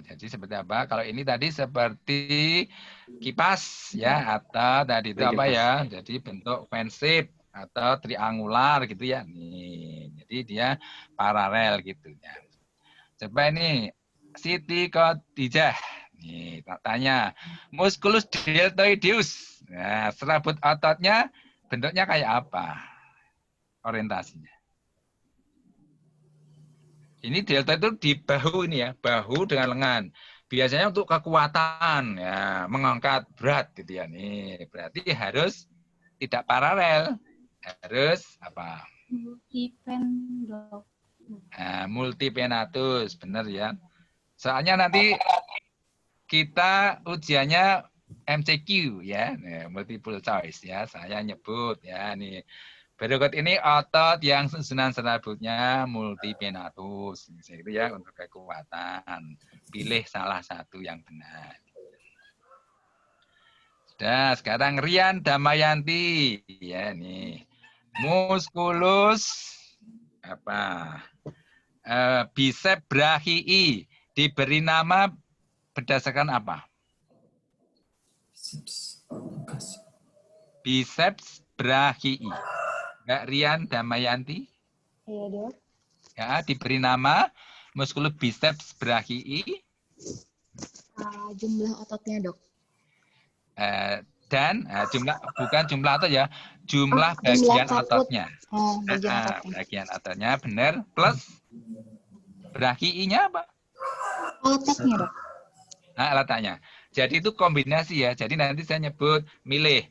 Jadi seperti apa? Kalau ini tadi seperti kipas ya atau tadi itu apa Kipas. ya? Jadi bentuk fansip atau triangular gitu ya. Nih, jadi dia paralel gitu ya. Coba ini Siti Khadijah. Nih, tak tanya. Musculus deltoideus. Nah, serabut ototnya bentuknya kayak apa? Orientasinya. Ini delta itu di bahu ini ya, bahu dengan lengan. Biasanya untuk kekuatan ya, mengangkat berat gitu ya nih. Berarti harus tidak paralel, harus apa? Multipen dok. Multipenatus, benar ya. Soalnya nanti kita ujiannya MCQ ya, multiple choice ya. Saya nyebut ya nih. Berikut ini otot yang susunan serabutnya multipenatus, itu ya untuk kekuatan. Pilih salah satu yang benar. Sudah, sekarang Rian Damayanti, ya nih, musculus apa? Bicep brachii diberi nama berdasarkan apa? Biceps brachii. Kak Rian Damayanti. Iya dok. Ya, diberi nama musculus biceps brachii. Jumlah ototnya dok. Dan jumlah bukan jumlah otot ya, jumlah bagian ototnya. Bagian ototnya benar plus brachii-nya apa? Letaknya dok. Letaknya. Jadi itu kombinasi ya. Jadi nanti saya nyebut milih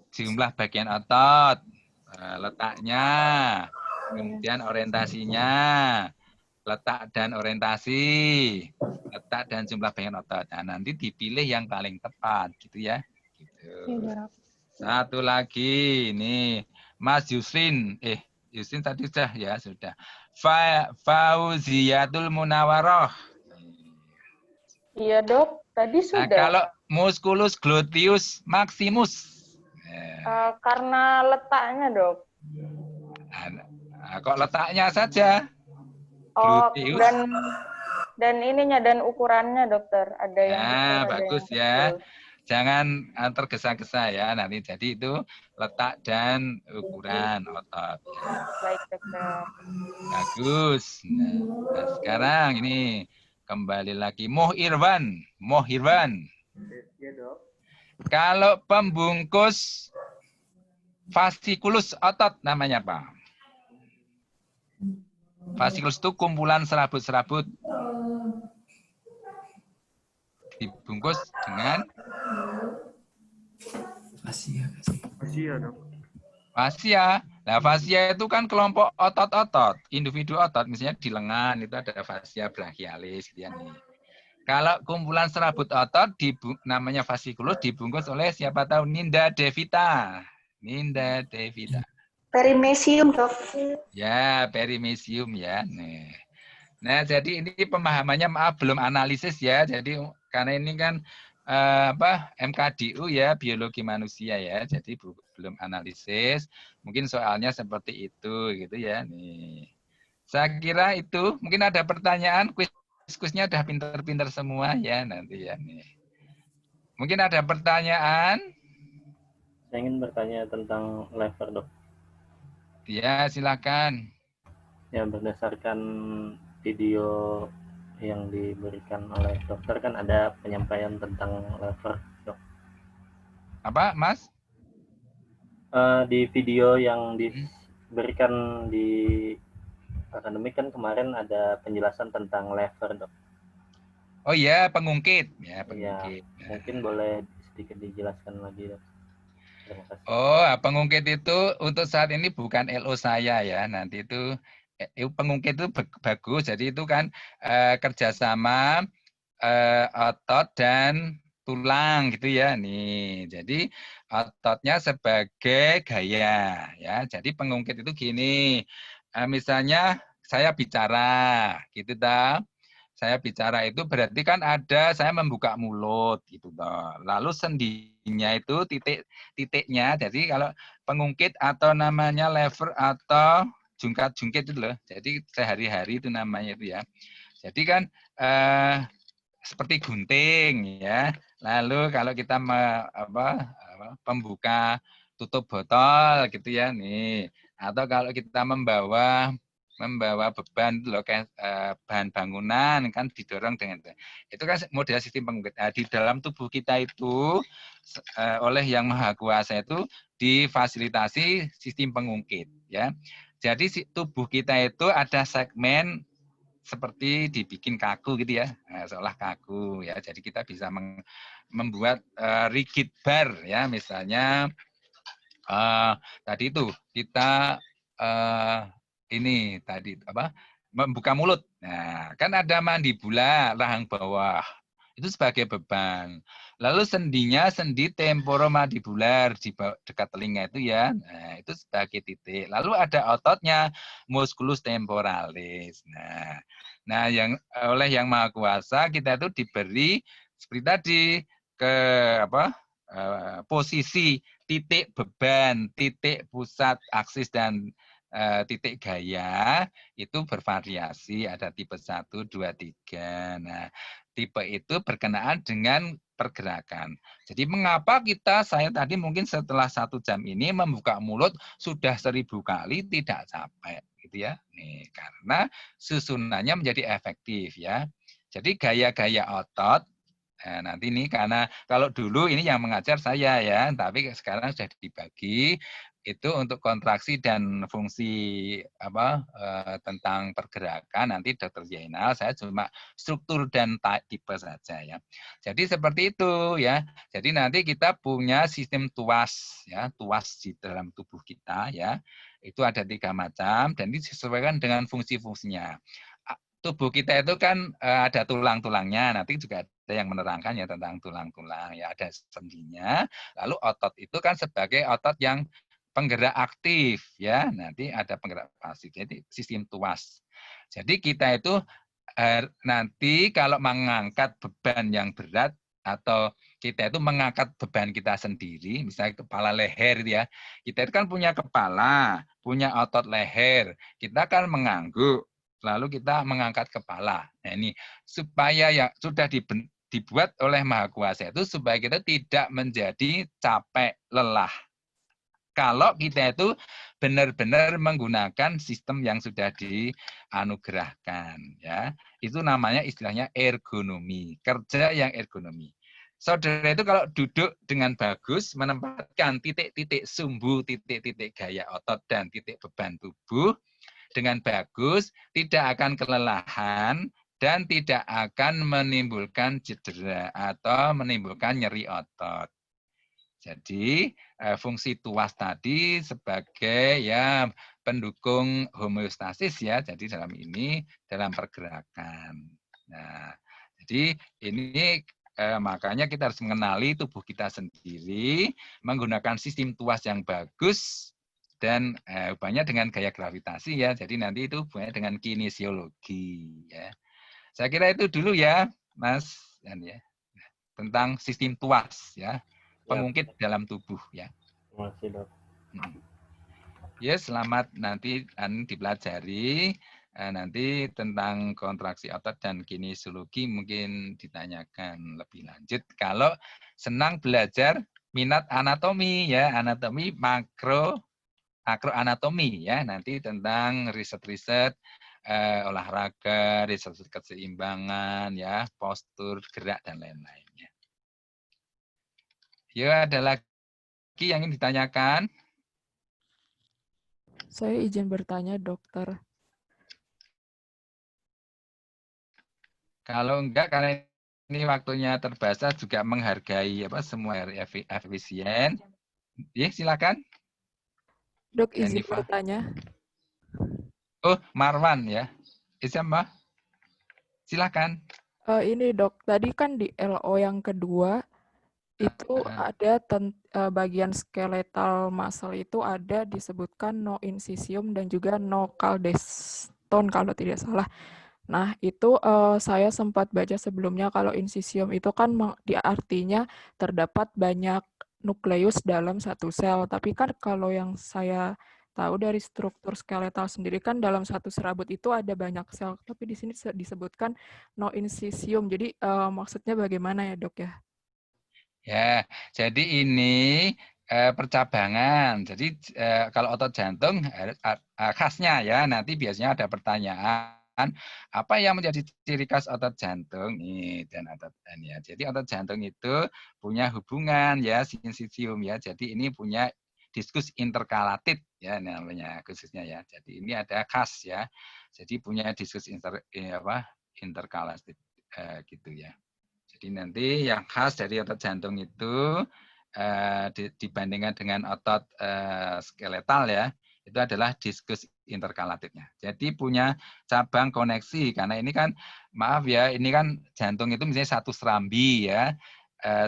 jumlah bagian otot, letaknya, kemudian orientasinya, letak dan orientasi, letak dan jumlah bagian otot. Nah, nanti dipilih yang paling tepat gitu ya. Gitu. Satu lagi nih, Mas Yusrin. Yusrin tadi sudah ya, sudah. Fauziyatul Munawaroh. Iya dok, tadi sudah. Nah, kalau musculus gluteus maximus. Karena letaknya dok. Kok letaknya saja? Gluteus. Dan ininya dan ukurannya dokter ada yang besar, bagus ada yang ya. kecil. Jangan tergesa-gesa ya nanti. Jadi itu letak dan ukuran otot. Baik dokter. Bagus. Nah, sekarang ini Kembali lagi. Mohirwan. Ya, Dok. Kalau pembungkus fasciculus otot namanya apa? Fasciculus itu kumpulan serabut-serabut. Dibungkus dengan Fascia. Masih ya, Dok. fascia. Nah, fascia itu kan kelompok otot-otot, individu otot, misalnya di lengan itu ada fascia brachialis gitu ya nih. Kalau kumpulan serabut otot namanya fasciculus dibungkus oleh siapa tahu Ninda Devita. Ninda Devita. Perimesium, Dok. Ya, perimesium ya. Nah, jadi ini pemahamannya maaf belum analisis ya. Jadi karena ini kan MKDU ya, biologi manusia ya. Jadi belum analisis. Mungkin soalnya seperti itu gitu ya. Nih. Saya kira itu. Mungkin ada pertanyaan, kuis-kuisnya udah pinter-pinter semua ya nanti ya nih. Mungkin ada pertanyaan? Saya ingin bertanya tentang lever, Dok. Ya, silakan. Ya, berdasarkan video yang diberikan oleh dokter kan ada penyampaian tentang lever, Dok. Apa, Mas? Di video yang diberikan di akademik kan kemarin ada penjelasan tentang lever, Dok. Oh iya, pengungkit. Ya, Ya, pengungkit. mungkin boleh sedikit dijelaskan lagi, Dok. Terima kasih. Oh, pengungkit itu untuk saat ini bukan LO saya ya. Nanti itu pengungkit itu bagus. Jadi itu kan kerjasama otot dan tulang gitu ya. Nih, jadi ototnya sebagai gaya ya. Jadi pengungkit itu gini. Misalnya saya bicara gitu dah. Saya bicara itu berarti kan ada saya membuka mulut gitu toh. Lalu sendinya itu titiknya. Jadi kalau pengungkit atau namanya lever atau jungkat-jungkit itu loh. Jadi sehari-hari itu namanya itu ya. Jadi kan seperti gunting ya. Lalu kalau kita pembuka tutup botol gitu ya nih. Atau kalau kita membawa beban loh kayak bahan bangunan kan didorong dengan itu kan model sistem pengungkit. Di dalam tubuh kita itu oleh Yang Maha Kuasa itu difasilitasi sistem pengungkit ya. Jadi tubuh kita itu ada segmen seperti dibikin kaku gitu ya, seolah kaku ya. Jadi kita bisa membuat rigid bar ya, misalnya tadi itu kita ini tadi apa membuka mulut. Nah, kan ada mandibula rahang bawah. Itu sebagai beban. Lalu sendinya sendi temporomandibular di dekat telinga itu ya. Nah, itu sebagai titik. Lalu ada ototnya musculus temporalis. Nah, yang oleh Yang Maha Kuasa kita itu diberi seperti tadi ke posisi titik beban, titik pusat aksis dan titik gaya itu bervariasi, ada tipe 1, 2, 3. Nah, tipe itu berkenaan dengan pergerakan. Jadi mengapa saya tadi mungkin setelah 1 jam ini membuka mulut sudah 1000 kali tidak capek gitu ya. Nih, karena susunannya menjadi efektif ya. Jadi gaya-gaya otot nanti ini karena kalau dulu ini yang mengajar saya ya, tapi sekarang sudah dibagi itu untuk kontraksi dan fungsi tentang pergerakan nanti Dr. Zainal, saya cuma struktur dan tipe saja ya. Jadi seperti itu ya. Jadi nanti kita punya sistem tuas ya, tuas di dalam tubuh kita ya. Itu ada 3 macam dan disesuaikan dengan fungsi-fungsinya. Tubuh kita itu kan ada tulang-tulangnya, nanti juga ada yang menerangkan ya tentang tulang-tulang, ya ada sendinya, lalu otot itu kan sebagai otot yang penggerak aktif, ya nanti ada penggerak pasif, jadi sistem tuas. Jadi kita itu nanti kalau mengangkat beban yang berat atau kita itu mengangkat beban kita sendiri, misalnya kepala leher ya, kita itu kan punya kepala, punya otot leher, kita kan mengangguk, lalu kita mengangkat kepala. Nah ini supaya ya sudah dibuat oleh Maha Kuasa itu supaya kita tidak menjadi capek lelah. Kalau kita itu benar-benar menggunakan sistem yang sudah dianugerahkan, ya, itu namanya istilahnya ergonomi, kerja yang ergonomi. Saudara itu kalau duduk dengan bagus, menempatkan titik-titik sumbu, titik-titik gaya otot, dan titik beban tubuh dengan bagus, tidak akan kelelahan, dan tidak akan menimbulkan cedera atau menimbulkan nyeri otot. Jadi fungsi tuas tadi sebagai ya pendukung homeostasis ya. Jadi dalam ini dalam pergerakan. Nah, jadi ini makanya kita harus mengenali tubuh kita sendiri, menggunakan sistem tuas yang bagus dan hubungannya dengan gaya gravitasi ya. Jadi nanti itu hubungannya dengan kinesiologi ya. Saya kira itu dulu ya, Mas dan ya. Tentang sistem tuas ya. Pengungkit dalam tubuh ya. Terima kasih, Dok. Ya, selamat nanti dipelajari nanti tentang kontraksi otot dan kinesiologi mungkin ditanyakan lebih lanjut. Kalau senang belajar minat anatomi ya, anatomi makroanatomi ya, nanti tentang riset-riset olahraga, riset keseimbangan ya, postur, gerak dan lain-lainnya. Ya, ada lagi yang ingin ditanyakan? Saya izin bertanya, Dokter. Kalau enggak, karena ini waktunya terbatas juga menghargai apa semua efisien. Ya, silakan. Dok, izin Hanifa. bertanya. Oh, Marwan ya. Mbak. Silakan. Ini Dok, tadi kan di LO yang kedua itu ada bagian skeletal muscle itu ada disebutkan no incisium dan juga no caldestone kalau tidak salah. Nah, itu saya sempat baca sebelumnya kalau incisium itu kan artinya terdapat banyak nukleus dalam satu sel. Tapi kan kalau yang saya tahu dari struktur skeletal sendiri kan dalam satu serabut itu ada banyak sel. Tapi di sini disebutkan no incisium. Jadi maksudnya bagaimana ya, Dok ya? Ya, jadi ini percabangan. Jadi kalau otot jantung khasnya ya, nanti biasanya ada pertanyaan apa yang menjadi ciri khas otot jantung nih dan otot ya. Jadi otot jantung itu punya hubungan ya sinsisium ya. Jadi ini punya diskus interkalatit ya namanya khususnya ya. Jadi ini ada khas ya. Jadi punya diskus interkalatit gitu ya. Jadi nanti yang khas dari otot jantung itu dibandingkan dengan otot skeletal ya, itu adalah diskus interkalatitnya. Jadi punya cabang koneksi karena ini kan maaf ya, ini kan jantung itu misalnya satu serambi ya.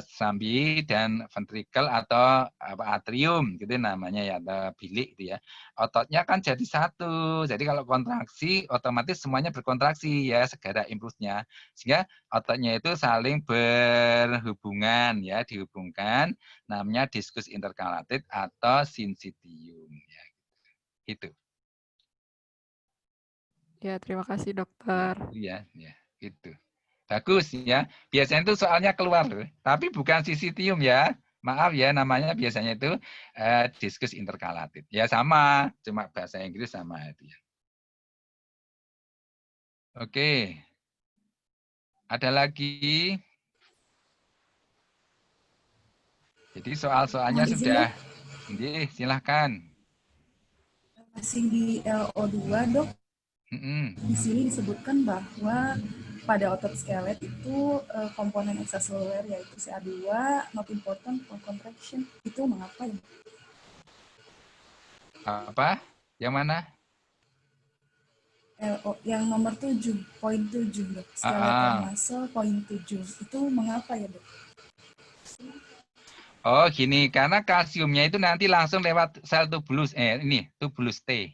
Serambi dan ventrikel atau atrium gitu namanya ya, atau bilik gitu ya. Ototnya kan jadi satu. Jadi kalau kontraksi otomatis semuanya berkontraksi ya, segala impulsnya. Sehingga ototnya itu saling berhubungan ya, dihubungkan namanya diskus interkalatit atau sinsitium ya. Itu. Ya, terima kasih, Dokter. Ya, itu. Bagus ya. Biasanya itu soalnya keluar, tapi bukan sinsitium ya. Maaf ya, namanya biasanya itu diskus interkalatit. Ya sama, cuma bahasa Inggris sama itu ya. Oke. Ada lagi? Jadi soal-soalnya sudah. Jadi silahkan. Masih di LO2, Dok. Di sini disebutkan bahwa pada otot skelet itu komponen ekstraseluler yaitu CA2 not important for contraction. Itu mengapa ya? Apa? Yang mana? LO yang nomor 7, poin 7, Dok. Skeletal muscle, poin 7. Itu mengapa ya, Dok? Oh, gini. Karena kalsiumnya itu nanti langsung lewat sel tubulus. Tubulus T.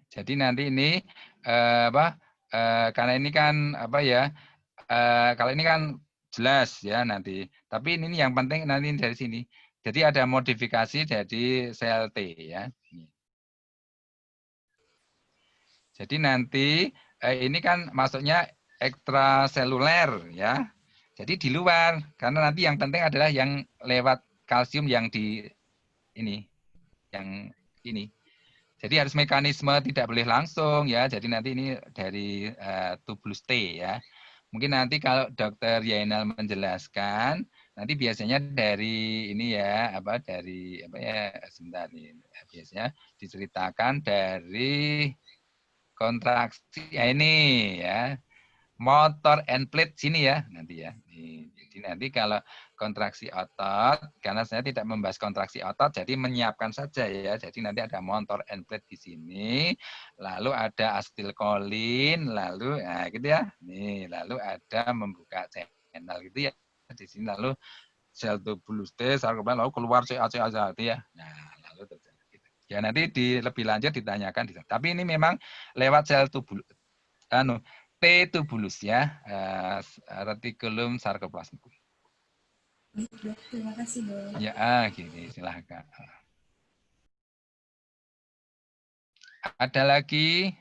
Jadi nanti ini karena ini kan kalau ini kan jelas ya nanti. Tapi ini yang penting nanti dari sini. Jadi ada modifikasi dari sel T ya. Jadi nanti ini kan masuknya ekstraseluler ya. Jadi di luar karena nanti yang penting adalah yang lewat kalsium yang di ini, yang ini. Jadi harus mekanisme, tidak boleh langsung ya. Jadi nanti ini dari tubulus T ya. Mungkin nanti kalau Dokter Yainal menjelaskan, nanti biasanya dari ini ya, dari apa ya, sebentar nih, biasanya diceritakan dari kontraksi ya ini ya, motor and plate sini ya nanti ya. Jadi nanti kalau kontraksi otot, karena saya tidak membahas kontraksi otot, jadi menyiapkan saja ya. Jadi nanti ada motor and plate di sini, lalu ada asetilkolin, lalu nah gitu ya. Nih, lalu ada membuka channel gitu ya di sini, lalu sel tubulus T, sarkoplazma, lalu keluar CA gitu ya. Nah, lalu terjadi gitu. Ya nanti lebih lanjut ditanyakan di sana. Tapi ini memang lewat sel tubulus T tubulus ya, retikulum sarkoplasmikum. Dok, terima kasih dok. Ya, gini silahkan. Ada lagi?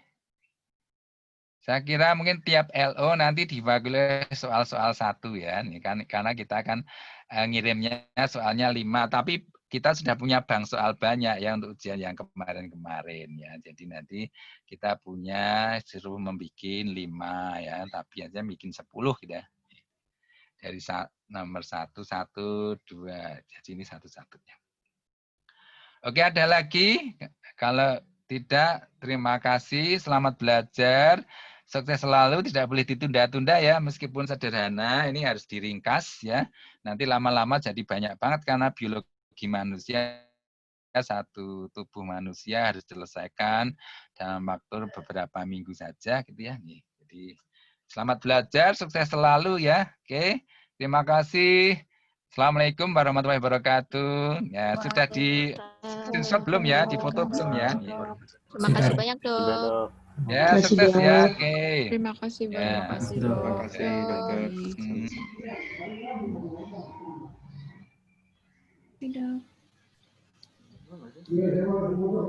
Saya kira mungkin tiap LO nanti dibagi oleh soal-soal satu ya. Ini kan karena kita akan ngirimnya soalnya 5, tapi kita sudah punya bank soal banyak ya untuk ujian yang kemarin-kemarin ya. Jadi nanti kita punya suruh membuat 5 ya, tapi aja bikin 10 gitu ya. Dari nomor 1, 1, 2. Jadi ini satu-satunya. Oke, ada lagi? Kalau tidak, terima kasih. Selamat belajar. Sukses selalu, tidak boleh ditunda-tunda ya. Meskipun sederhana, ini harus diringkas ya. Nanti lama-lama jadi banyak banget karena biologi manusia, satu tubuh manusia harus diselesaikan dalam waktu beberapa minggu saja gitu ya. Jadi selamat belajar, sukses selalu ya. Oke. Terima kasih. Assalamualaikum warahmatullahi wabarakatuh. Ya, sudah di screenshot belum ya? Di foto belum ya? Terima kasih banyak, Dok. Sudah, Dok. Ya, sukses ya. Oke. Terima kasih Ya. banyak. Terima kasih, Terima dok. kasih dokter. Tidak.